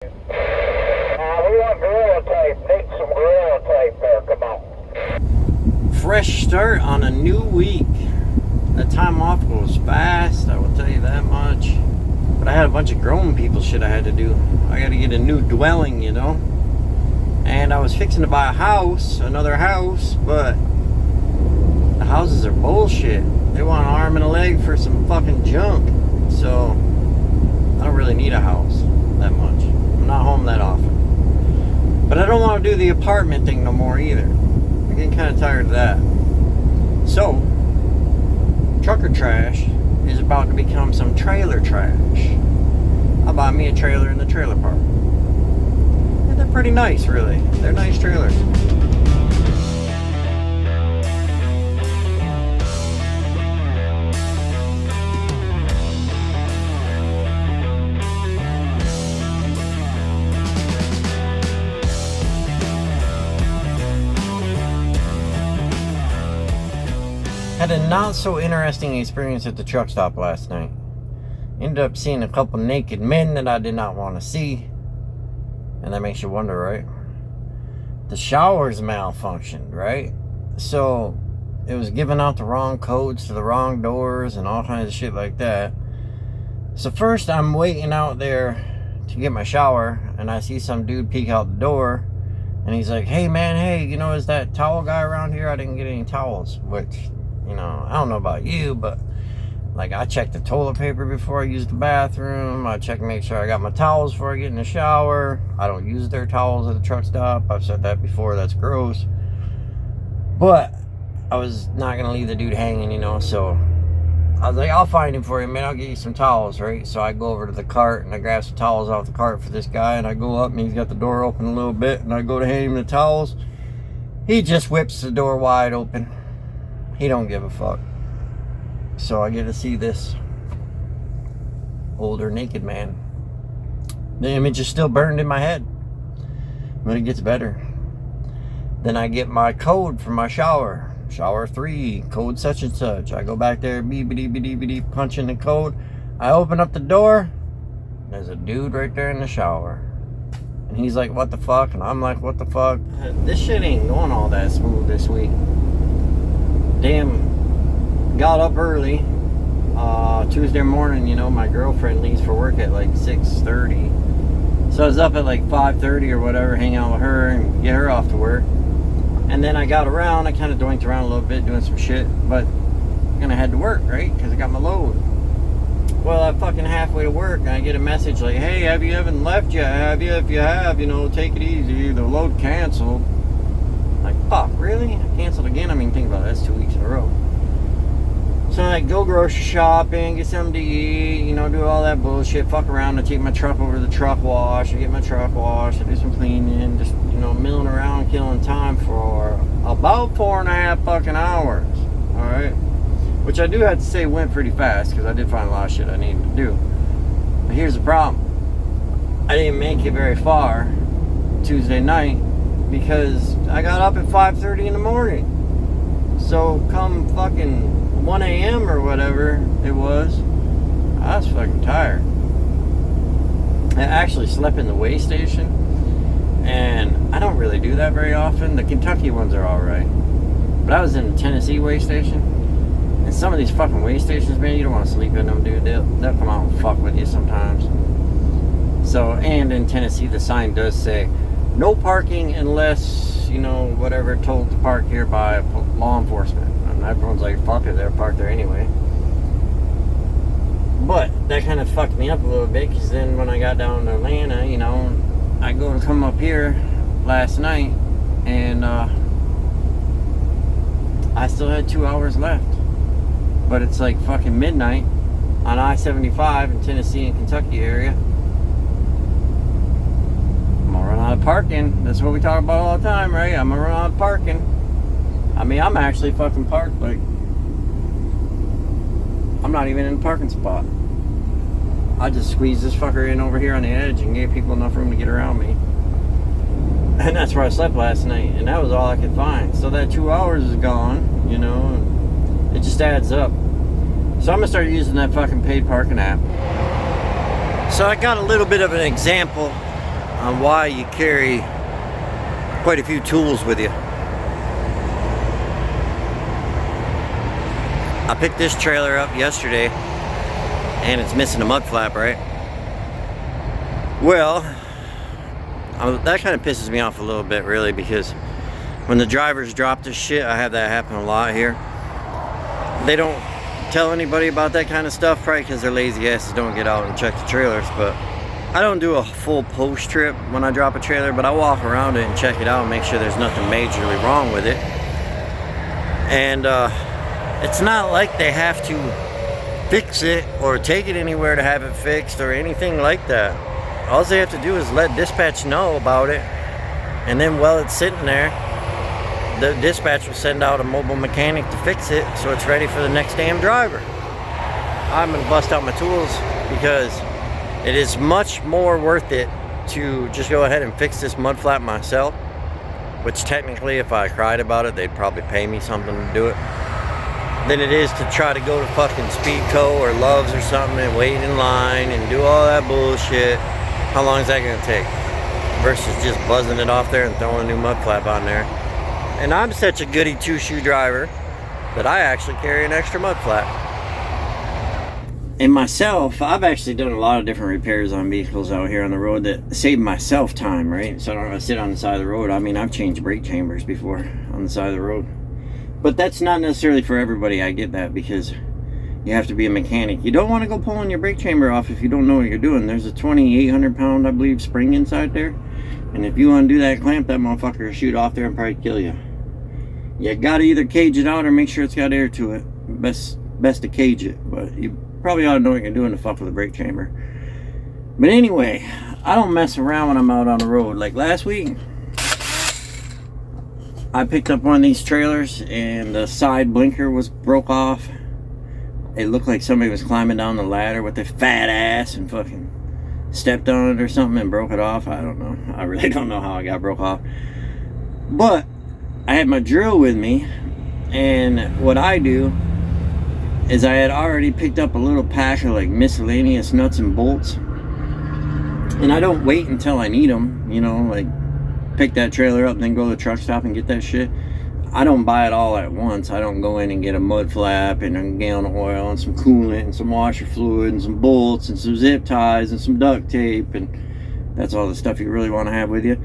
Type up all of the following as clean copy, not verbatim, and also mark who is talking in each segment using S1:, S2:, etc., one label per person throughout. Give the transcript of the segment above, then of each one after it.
S1: We want gorilla tape. Need some gorilla tape there. Come on.
S2: Fresh start on a new week. The time off goes fast, I will tell you that much. But I had a bunch of grown people shit I had to do. I got to get a new dwelling, you know. And I was fixing to buy a house, another house, but the houses are bullshit. They want an arm and a leg for some fucking junk. So I don't really need a house that much. I'm not home that often. But I don't want to do the apartment thing no more either. I'm getting kind of tired of that. So, trucker trash is about to become some trailer trash. I bought me a trailer in the trailer park. And they're pretty nice, really. They're nice trailers. Had a not so interesting experience at the truck stop last night. Ended up seeing a couple naked men that I did not want to see. And that makes you wonder, right? The showers malfunctioned, right? So it was giving out the wrong codes to the wrong doors and all kinds of shit like that. So first I'm waiting out there to get my shower, and I see some dude peek out the door, and he's like, hey man, hey, you know, is that towel guy around here? I didn't get any towels. Which, you know, I don't know about you, but like, I check the toilet paper before I use the bathroom. I check, make sure I got my towels before I get in the shower. I don't use their towels at the truck stop. I've said that before. That's gross. But I was not going to leave the dude hanging, you know. So I was like, I'll find him for you, man. I'll get you some towels, right? So I go over to the cart and I grab some towels off the cart for this guy. And I go up and he's got the door open a little bit. And I go to hand him the towels. He just whips the door wide open. He don't give a fuck. So I get to see this older naked man. The image is still burned in my head, but it gets better. Then I get my code for my shower. Shower 3, code such and such. I go back there, beep-a-dee-be-dee-be-dee, punch in the code. I open up the door. There's a dude right there in the shower. And he's like, what the fuck? And I'm like, what the fuck? This shit ain't going all that smooth this week. Damn. Got up early Tuesday morning. You know, my girlfriend leaves for work at like 6:30, so I was up at like 5:30 or whatever, hang out with her and get her off to work. And then I got around, I kind of doinked around a little bit doing some shit, but I'm gonna head to work, right, because I got my load. Well, I'm fucking halfway to work and I get a message like, hey, have you haven't left yet, have you? If you have, you know, take it easy, the load canceled. Like, fuck, really? I canceled again? I mean, think about it, that's 2 weeks in a row. So I go grocery shopping, get something to eat, you know, do all that bullshit, fuck around. I take my truck over to the truck wash, I get my truck washed, I do some cleaning, just, you know, milling around, killing time for about 4.5 fucking hours, alright? Which I do have to say went pretty fast, because I did find a lot of shit I needed to do. But here's the problem. I didn't make it very far Tuesday night, because I got up at 5:30 in the morning. So come fucking 1 a.m. or whatever it was, I was fucking tired. I actually slept in the way station, and I don't really do that very often. The Kentucky ones are alright, but I was in the Tennessee way station, and some of these fucking way stations, man, you don't want to sleep in them, dude. They'll come out and fuck with you sometimes. So, and in Tennessee, the sign does say no parking unless, you know, whatever, told to park here by law enforcement. And everyone's like, fuck it, they're parked there anyway. But that kind of fucked me up a little bit, because then when I got down to Atlanta, you know, I go to come up here last night, and I still had 2 hours left. But it's like fucking midnight on I-75 in Tennessee and Kentucky area. I'm gonna run out of parking. That's what we talk about all the time, right? I'm gonna run out of parking. I mean, I'm actually fucking parked, like, I'm not even in a parking spot. I just squeezed this fucker in over here on the edge and gave people enough room to get around me. And that's where I slept last night, and that was all I could find. So that 2 hours is gone, you know, and it just adds up. So I'm gonna start using that fucking paid parking app. So I got a little bit of an example on why you carry quite a few tools with you. I picked this trailer up yesterday and it's missing a mud flap, right? Well, that kind of pisses me off a little bit, really, because when the drivers drop this shit, I have that happen a lot here. They don't tell anybody about that kind of stuff, probably because their lazy asses don't get out and check the trailers. But I don't do a full post trip when I drop a trailer, but I walk around it and check it out and make sure there's nothing majorly wrong with it. And it's not like they have to fix it or take it anywhere to have it fixed or anything like that. All they have to do is let dispatch know about it, and then while it's sitting there, the dispatch will send out a mobile mechanic to fix it so it's ready for the next damn driver. I'm gonna bust out my tools because it is much more worth it to just go ahead and fix this mud flap myself, which technically if I cried about it they'd probably pay me something to do it, than it is to try to go to fucking Speedco or Love's or something and wait in line and do all that bullshit. How long is that gonna take? Versus just buzzing it off there and throwing a new mud flap on there. And I'm such a goody two-shoe driver that I actually carry an extra mud flap. And myself, I've actually done a lot of different repairs on vehicles out here on the road that save myself time, right? So I don't have to sit on the side of the road. I mean, I've changed brake chambers before on the side of the road. But that's not necessarily for everybody. I get that, because you have to be a mechanic. You don't want to go pulling your brake chamber off if you don't know what you're doing. There's a 2,800 pound, I believe, spring inside there. And if you undo that clamp, that motherfucker will shoot off there and probably kill you. You gotta either cage it out or make sure it's got air to it. Best to cage it, but you probably ought to know what you're doing to fuck with a brake chamber. But anyway, I don't mess around when I'm out on the road. Like last week, I picked up one of these trailers and the side blinker was broke off. It looked like somebody was climbing down the ladder with their fat ass and fucking stepped on it or something and broke it off. I don't know. I really don't know how it got broke off. But I had my drill with me, and what I do is I had already picked up a little pack of like miscellaneous nuts and bolts, and I don't wait until I need them, you know, like pick that trailer up and then go to the truck stop and get that shit. I don't buy it all at once. I don't go in and get a mud flap and a gallon of oil and some coolant and some washer fluid and some bolts and some zip ties and some duct tape, and that's all the stuff you really want to have with you.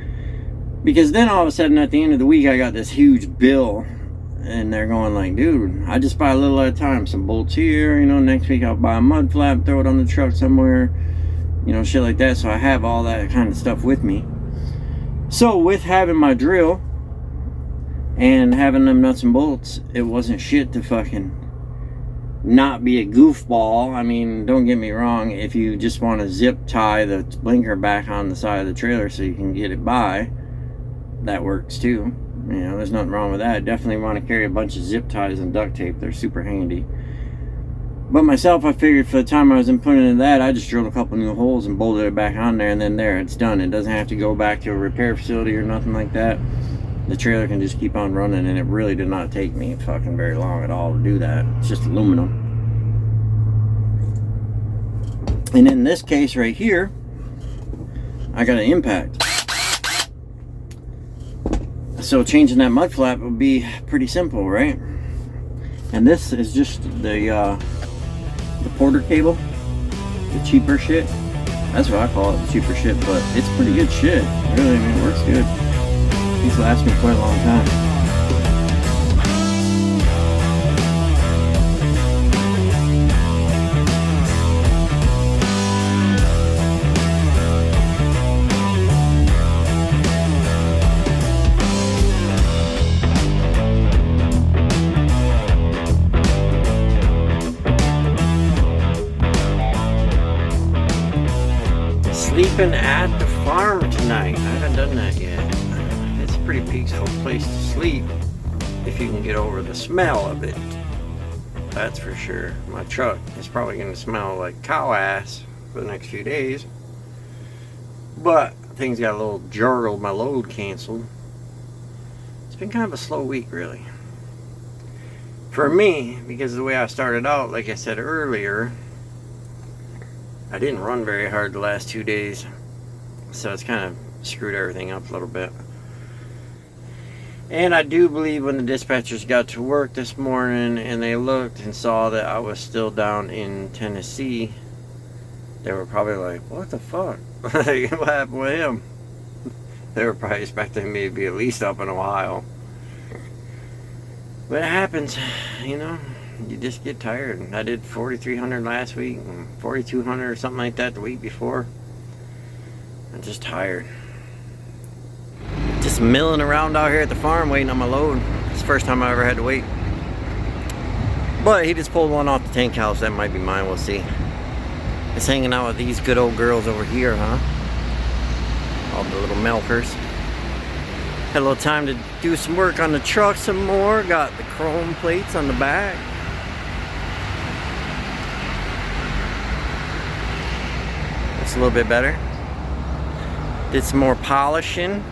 S2: Because then all of a sudden at the end of the week I got this huge bill, and they're going like, dude, I just buy a little at a time. Some bolts here, you know, next week I'll buy a mud flap, throw it on the truck somewhere, you know, shit like that. So I have all that kind of stuff with me. So with having my drill and having them nuts and bolts, it wasn't shit to fucking not be a goofball. I mean, don't get me wrong, if you just want to zip tie the blinker back on the side of the trailer so you can get it by, that works too. You know, there's nothing wrong with that. Definitely want to carry a bunch of zip ties and duct tape. They're super handy. But myself, I figured for the time I was putting into that, I just drilled a couple new holes and bolted it back on there, and then there, it's done. It doesn't have to go back to a repair facility or nothing like that. The trailer can just keep on running, and it really did not take me fucking very long at all to do that. It's just aluminum. And in this case right here, I got an impact. So changing that mud flap would be pretty simple, right? And this is just the Porter cable, the cheaper shit. That's what I call it, the cheaper shit, but it's pretty good shit. Really, I mean, it works good. These last me quite a long time. Sleeping at the farm tonight. I haven't done that yet. It's a pretty peaceful place to sleep if you can get over the smell of it. That's for sure. My truck is probably going to smell like cow ass for the next few days. But things got a little jargled. My load canceled. It's been kind of a slow week, really. For me, because of the way I started out, like I said earlier, I didn't run very hard the last 2 days. So it's kind of screwed everything up a little bit. And I do believe when the dispatchers got to work this morning and they looked and saw that I was still down in Tennessee, they were probably like, what the fuck? What happened with him? They were probably expecting me to be at least up in Ohio. But it happens, you know. You just get tired. I did 4,300 last week and 4,200 or something like that the week before. I'm just tired. Just milling around out here at the farm waiting on my load. It's the first time I ever had to wait. But he just pulled one off the tank house. That might be mine, we'll see. It's hanging out with these good old girls over here, huh? All the little milkers. Had a little time to do some work on the truck some more. Got the chrome plates on the back. It's a little bit better. Did some more polishing.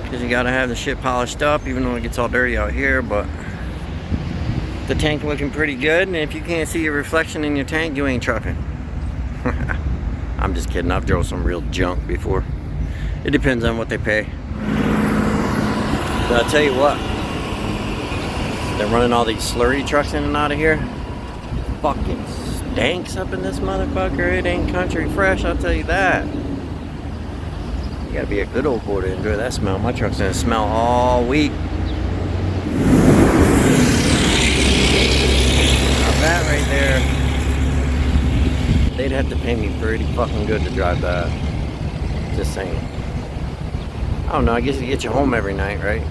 S2: Because you gotta have the shit polished up even though it gets all dirty out here, but the tank looking pretty good, and if you can't see your reflection in your tank, you ain't trucking. I'm just kidding, I've drove some real junk before. It depends on what they pay. But I'll tell you what, they're running all these slurry trucks in and out of here. Fucking stinks up in this motherfucker. It ain't country fresh, I'll tell you that. You gotta be a good old boy to enjoy that smell. My truck's gonna smell all week. Now that right there, they'd have to pay me pretty fucking good to drive that. Just saying. I don't know, I guess it gets you home every night, right?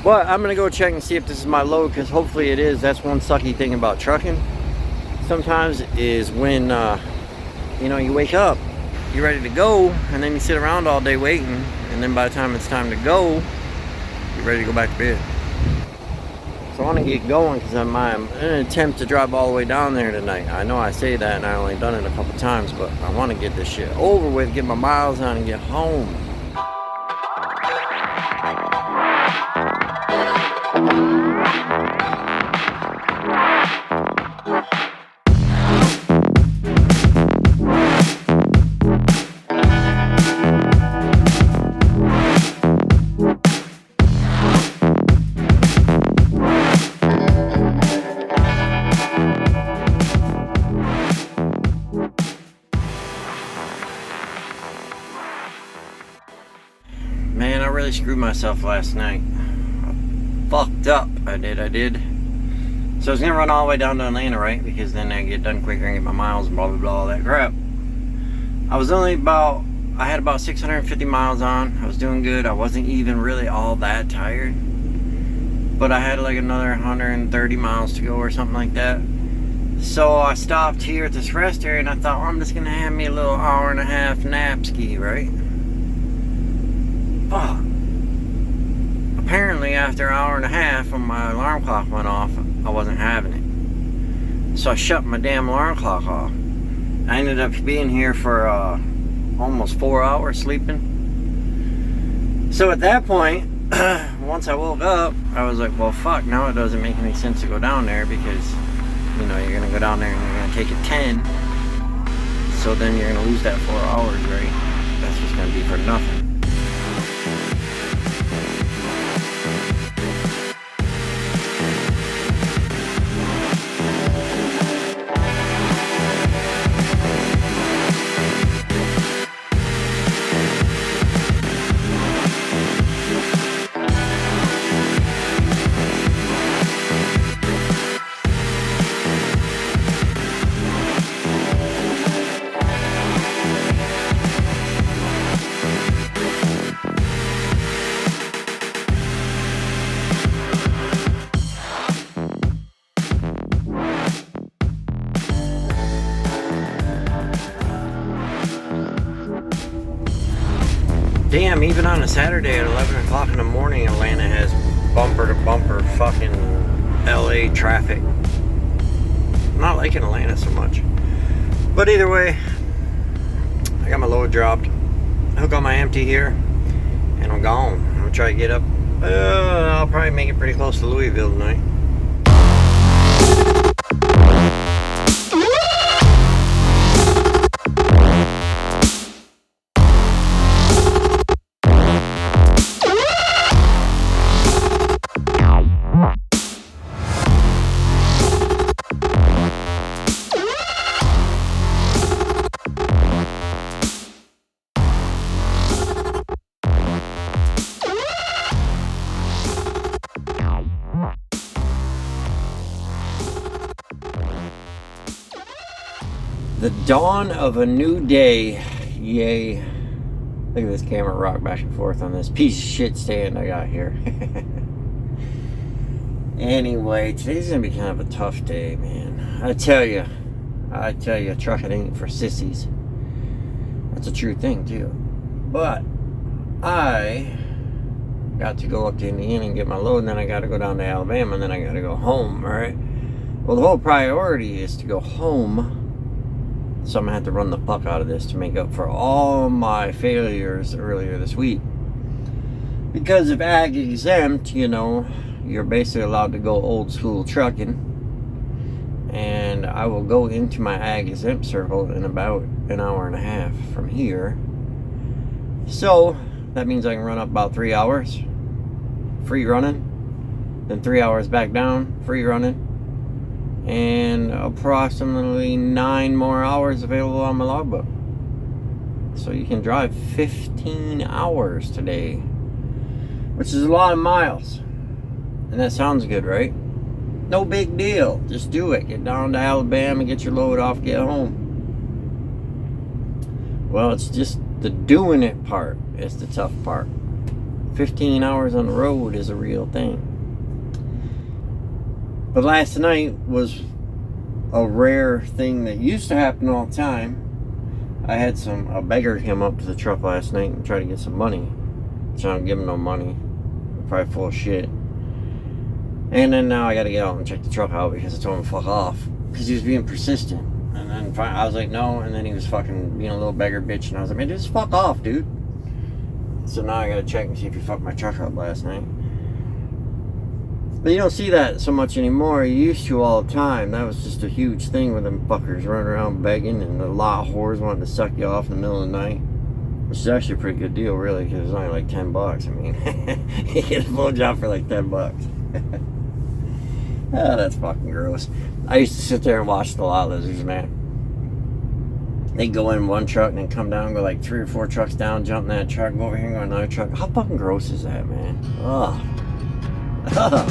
S2: But I'm gonna go check and see if this is my load, because hopefully it is. That's one sucky thing about trucking. Sometimes is when, you know, you wake up, you're ready to go, and then you sit around all day waiting, and then by the time it's time to go, you're ready to go back to bed. So I want to get going because I'm in an attempt to drive all the way down there tonight. I know I say that and I only done it a couple times, but I want to get this shit over with, get my miles on, and get home. Man, I really screwed myself last night. I fucked up. I did. So I was gonna run all the way down to Atlanta, right? Because then I get done quicker and get my miles and blah blah blah, all that crap. I had about 650 miles on. I was doing good. I wasn't even really all that tired. But I had like another 130 miles to go or something like that. So I stopped here at this rest area and I thought, well, I'm just gonna have me a little hour and a half nap ski, right? Fuck. Apparently after an hour and a half when my alarm clock went off, I wasn't having it. So I shut my damn alarm clock off. I ended up being here for almost 4 hours sleeping. So at that point, once I woke up, I was like, well fuck, now it doesn't make any sense to go down there because, you know, you're gonna go down there and you're gonna take it 10. So then you're gonna lose that 4 hours, right? That's just gonna be for nothing. Damn, even on a Saturday at 11 o'clock in the morning, Atlanta has bumper to bumper fucking LA traffic. I'm not liking Atlanta so much. But either way, I got my load dropped. Hook on my empty here, and I'm gone. I'm gonna try to get up. I'll probably make it pretty close to Louisville tonight. Dawn of a new day. Yay. Look at this camera rock back and forth on this piece of shit stand I got here. Anyway, today's gonna be kind of a tough day, man. I tell you, trucking ain't for sissies. That's a true thing, too. But I got to go up to Indiana and get my load, and then I got to go down to Alabama, and then I got to go home, all right? Well, the whole priority is to go home, so I'm going to have to run the fuck out of this to make up for all my failures earlier this week. Because if ag exempt, you know, you're basically allowed to go old school trucking, and I will go into my ag exempt circle in about an hour and a half from here. So that means I can run up about 3 hours free running, then 3 hours back down free running, and approximately 9 more hours available on my logbook. So you can drive 15 hours today, which is a lot of miles. And that sounds good, right? No big deal. Just do it. Get down to Alabama, get your load off, get home. Well, it's just the doing it part is the tough part. 15 hours on the road is a real thing. But last night was a rare thing that used to happen all the time. I had a beggar come up to the truck last night and try to get some money. So I don't give him no money. Probably full of shit. And then now I got to get out and check the truck out because I told him to fuck off. Because he was being persistent. And then I was like, no. And then he was fucking being a little beggar bitch. And I was like, man, just fuck off, dude. So now I got to check and see if he fucked my truck up last night. But you don't see that so much anymore. You used to all the time. That was just a huge thing with them fuckers running around begging. And a lot of whores wanting to suck you off in the middle of the night. Which is actually a pretty good deal, really. Because it's only like $10. I mean, you get a blowjob for like $10. Oh, that's fucking gross. I used to sit there and watch the lot lizards, man. They go in one truck and then come down, go like 3 or 4 trucks down, jump in that truck, go over here and go in another truck. How fucking gross is that, man? Ugh. Ugh.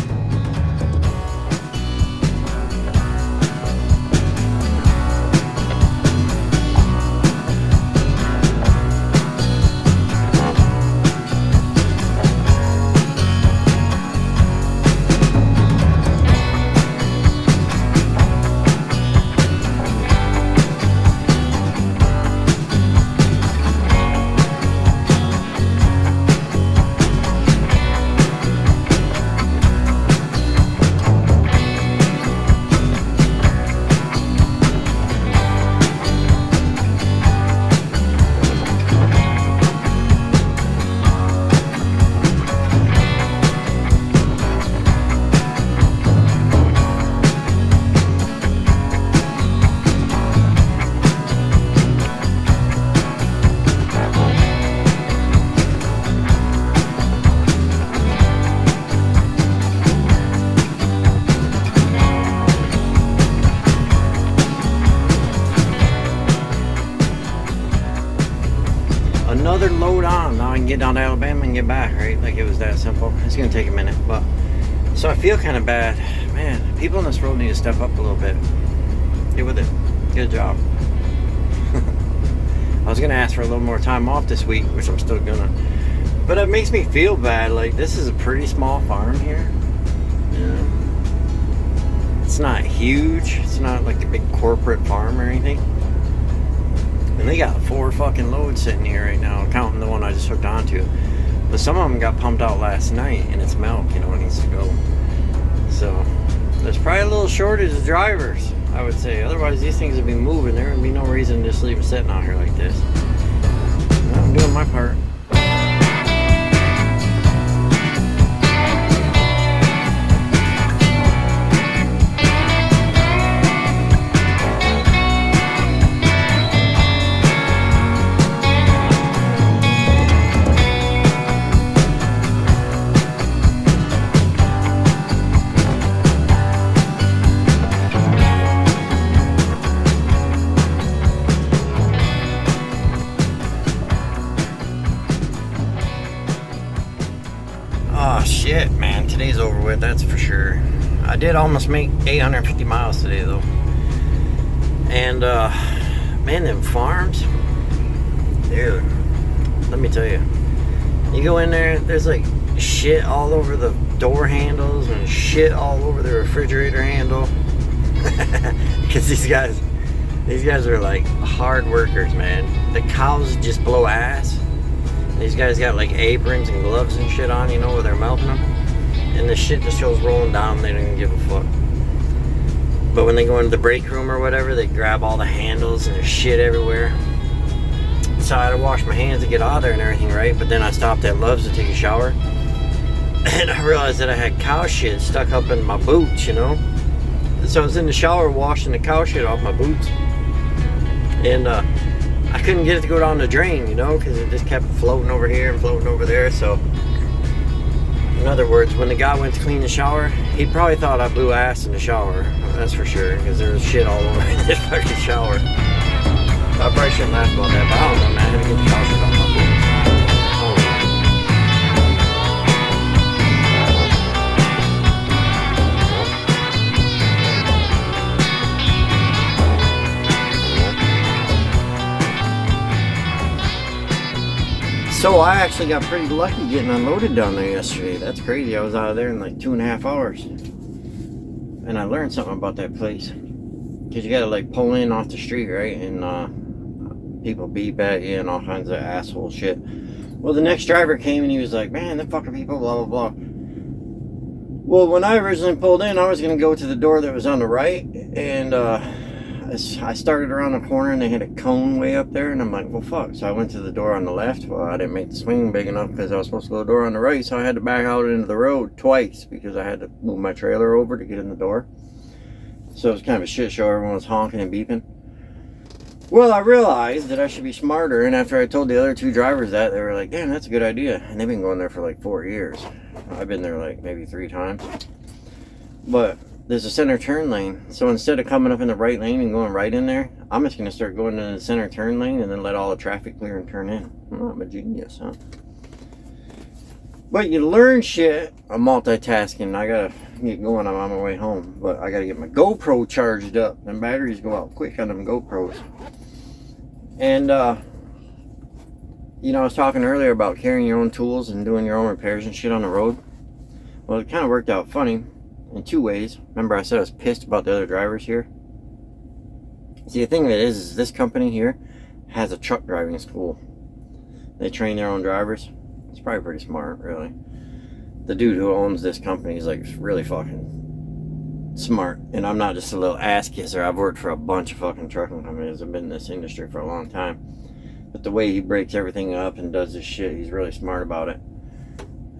S2: Another load on. Now I can get down to Alabama and get back, right? Like it was that simple. It's gonna take a minute, but so I feel kind of bad. Man, people on this road need to step up a little bit. Get with it. Get a job. I was gonna ask for a little more time off this week, which I'm still gonna. But it makes me feel bad. Like this is a pretty small farm here. Yeah. It's not huge. It's not like a big corporate farm or anything. And they got 4 fucking loads sitting here right now, counting the one I just hooked onto. But some of them got pumped out last night, and it's milk, you know, it needs to go. So, there's probably a little shortage of drivers, I would say. Otherwise, these things would be moving. There would be no reason to just leave them sitting out here like this. I'm doing my part. Shit, man, today's over with, that's for sure. I did almost make 850 miles today, though. And Man, them farms, dude, let me tell you. You go in there, there's like shit all over the door handles and shit all over the refrigerator handle. Because these guys are like hard workers, man. The cows just blow ass. These guys got like aprons and gloves and shit on, you know, where they're milking them. And the shit just goes rolling down, they don't even give a fuck. But when they go into the break room or whatever, they grab all the handles and there's shit everywhere. So I had to wash my hands to get out of there and everything, right? But then I stopped at Love's to take a shower. And I realized that I had cow shit stuck up in my boots, you know? So I was in the shower washing the cow shit off my boots. And I couldn't get it to go down the drain, you know? Because it just kept floating over here and floating over there. So, in other words, when the guy went to clean the shower, he probably thought I blew ass in the shower. That's for sure. Because there was shit all over in this fucking shower. I probably shouldn't laugh about that, but I don't know, man. I had to get the cow shit off my boots. So I actually got pretty lucky getting unloaded down there yesterday. That's crazy. I was out of there in like 2.5 hours. And I learned something about that place. Because you gotta like pull in off the street, right? And people beep at you and all kinds of asshole shit. Well, the next driver came and he was like, man, them fucking people, blah, blah, blah. Well, when I originally pulled in, I was gonna go to the door that was on the right. And I started around the corner and they had a cone way up there, and I'm like, well, fuck. So I went to the door on the left. Well, I didn't make the swing big enough because I was supposed to go to the door on the right, so I had to back out into the road twice because I had to move my trailer over to get in the door. So it was kind of a shit show. Everyone was honking and beeping. Well, I realized that I should be smarter, and after I told the other two drivers that, they were like, damn, that's a good idea. And they've been going there for like 4 years. I've been there like maybe 3 times. But there's a center turn lane, so instead of coming up in the right lane and going right in there, I'm just going to start going in the center turn lane and then let all the traffic clear and turn in. I'm a genius, huh? But you learn shit. I'm multitasking. I gotta get going. I'm on my way home, but I gotta get my GoPro charged up. Them batteries go out quick on them GoPros. And you know, I was talking earlier about carrying your own tools and doing your own repairs and shit on the road. Well, it kind of worked out funny in 2 ways. Remember I said I was pissed about the other drivers here? See, the thing of it is this company here has a truck driving school. They train their own drivers. It's probably pretty smart, really. The dude who owns this company is like really fucking smart. And I'm not just a little ass kisser. I've worked for a bunch of fucking trucking companies. I've been in this industry for a long time. But the way he breaks everything up and does this shit, he's really smart about it.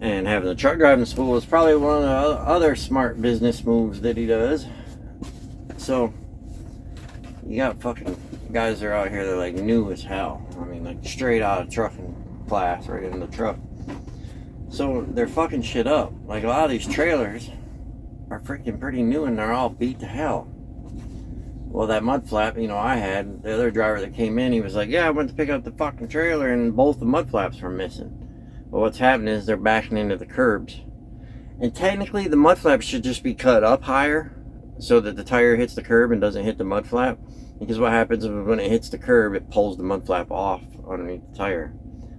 S2: And having the truck driving school is probably one of the other smart business moves that he does. So, you got fucking guys that are out here that are like new as hell. I mean, like straight out of trucking class, right in the truck. So, they're fucking shit up. Like a lot of these trailers are freaking pretty new and they're all beat to hell. Well, that mud flap, you know, I had, the other driver that came in, he was like, yeah, I went to pick up the fucking trailer and both the mud flaps were missing. Well, what's happening is they're backing into the curbs. And technically, the mud flap should just be cut up higher so that the tire hits the curb and doesn't hit the mud flap. Because what happens is when it hits the curb, it pulls the mud flap off underneath the tire.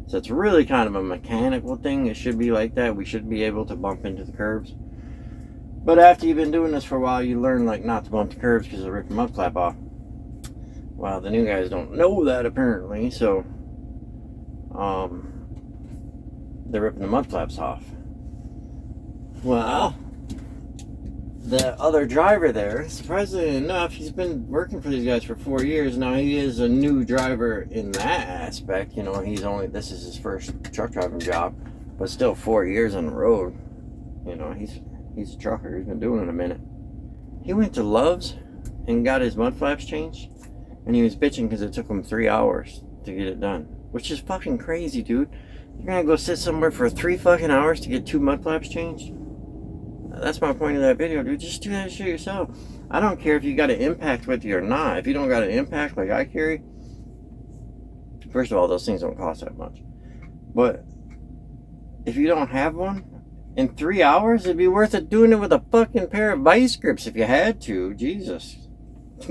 S2: So it's really kind of a mechanical thing. It should be like that. We should be able to bump into the curbs. But after you've been doing this for a while, you learn like not to bump the curbs because they rip the mud flap off. Well, the new guys don't know that apparently, so they're ripping the mud flaps off. Well, the other driver there, surprisingly enough, he's been working for these guys for 4 years. Now, he is a new driver in that aspect. You know, this is his first truck driving job. But still 4 years on the road. You know, he's a trucker. He's been doing it a minute. He went to Love's and got his mud flaps changed. And he was bitching because it took him 3 hours to get it done. Which is fucking crazy, dude. You're gonna go sit somewhere for 3 fucking hours to get 2 mud flaps changed? That's my point of that video, dude. Just do that shit yourself. I don't care if you got an impact with you or not. If you don't got an impact like I carry, first of all, those things don't cost that much. But if you don't have one, in 3 hours, it'd be worth it doing it with a fucking pair of vice grips if you had to. Jesus.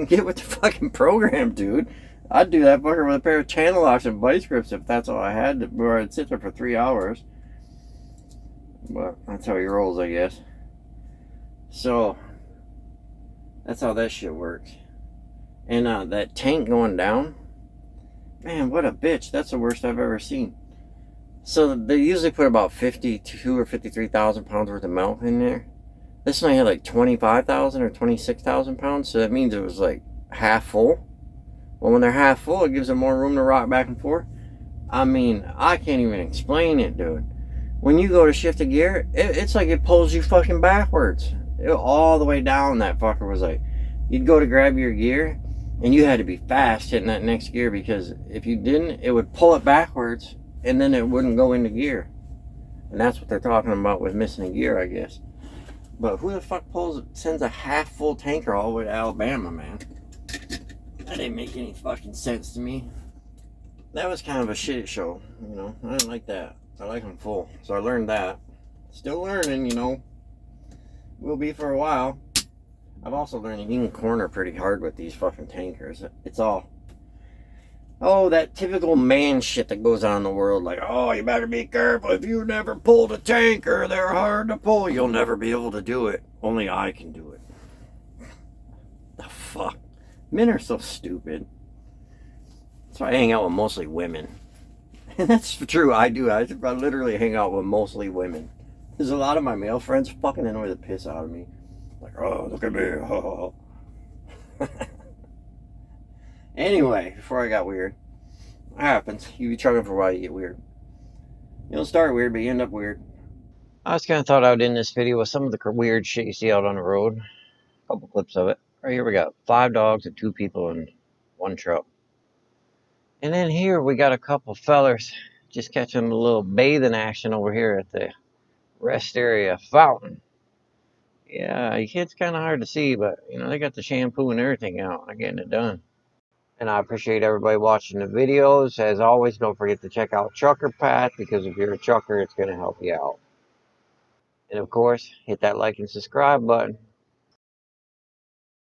S2: Get with the fucking program, dude. I'd do that fucker with a pair of channel locks and vice grips if that's all I had, where I'd sit there for 3 hours. But that's how he rolls, I guess. So that's how that shit works. And that tank going down, man, what a bitch. That's the worst I've ever seen. So they usually put about 52 or 53,000 pounds worth of milk in there. This one had like 25,000 or 26,000 pounds, so that means it was like half full. Well, when they're half full, it gives them more room to rock back and forth. I mean, I can't even explain it, dude. When you go to shift a gear, it's like it pulls you fucking backwards. All the way down, that fucker was like, you'd go to grab your gear, and you had to be fast hitting that next gear, because if you didn't, it would pull it backwards, and then it wouldn't go into gear. And that's what they're talking about with missing a gear, I guess. But who the fuck sends a half-full tanker all the way to Alabama, man? That didn't make any fucking sense to me. That was kind of a shit show, you know. I didn't like that. I like them full. So I learned that. Still learning, you know. Will be for a while. I've also learned you can corner pretty hard with these fucking tankers. It's all, oh, that typical man shit that goes on in the world. Like, oh, you better be careful. If you never pulled a tanker, they're hard to pull. You'll never be able to do it. Only I can do it. The fuck? Men are so stupid. That's why I hang out with mostly women. And that's true, I do. I literally hang out with mostly women. There's a lot of my male friends fucking annoy the piss out of me. Like, oh, look at me. Oh. Anyway, before I got weird. It happens. You be trucking for a while, you get weird. You don't start weird, but you end up weird. I just kind of thought I'd end this video with some of the weird shit you see out on the road. A couple clips of it. Right here we got 5 dogs and 2 people in 1 truck. And then here we got a couple fellers just catching a little bathing action over here at the rest area fountain. Yeah, it's kind of hard to see, but you know, they got the shampoo and everything out. They're getting it done. And I appreciate everybody watching the videos. As always, don't forget to check out Trucker Path, because if you're a trucker, it's going to help you out. And of course, hit that like and subscribe button.